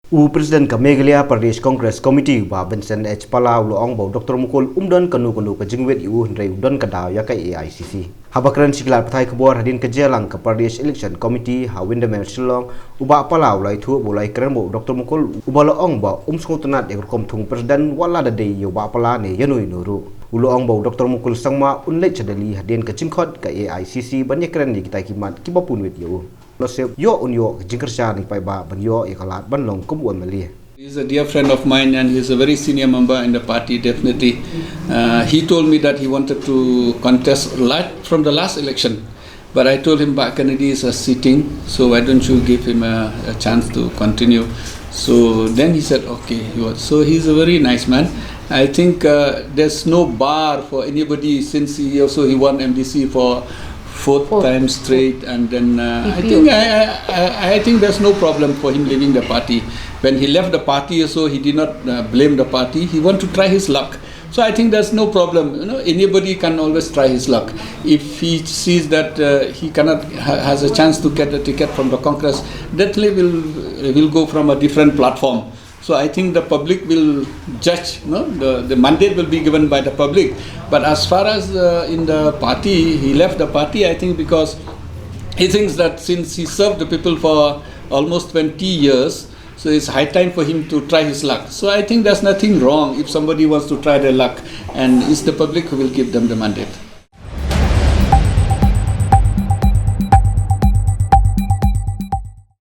Presiden Meghalaya Pradesh Congress Committee ba Vincent H Palau loong bau Dr Mukul umdon kanu ke jingwet yu ndrei udon kadaw ya kai AICC habakran siglar pathai kebor hadin ke jelang ke Pradesh Election Committee hawin de Shillong uba Palau lai thu bolai keren bau Dr Mukul uba loong ba sngutnat ek kom thung presiden wala da dei yu ba pala ne yanui nuru uloong bau Dr Mukul sangma unle chadali hadin ke jingkhot ke AICC banyak keren ni kita kimat kibapun wet yu nohsib yo unyo jingkersha ni pai ba ban yo ikalat ban long kumbuan mali. He's a dear friend of mine and he's a very senior member in the party, definitely. He told me that he wanted to contest from the last election, but I told him Bah Kennedy is sitting, so why don't you give him a chance to continue. So then he said okay. So he's a very nice man. I think there's no bar for anybody, since he won MDC for fourth time straight, and then I think there's no problem for him leaving the party. When he left the party, so he did not blame the party. He want to try his luck. So I think there's no problem. Anybody can always try his luck. If he sees that he has a chance to get a ticket from the Congress, definitely will go from a different platform. So I think the public will judge, the mandate will be given by the public. But as far as in the party, he left the party, I think because he thinks that since he served the people for almost 20 years, so it's high time for him to try his luck. So I think there's nothing wrong if somebody wants to try their luck, and it's the public who will give them the mandate.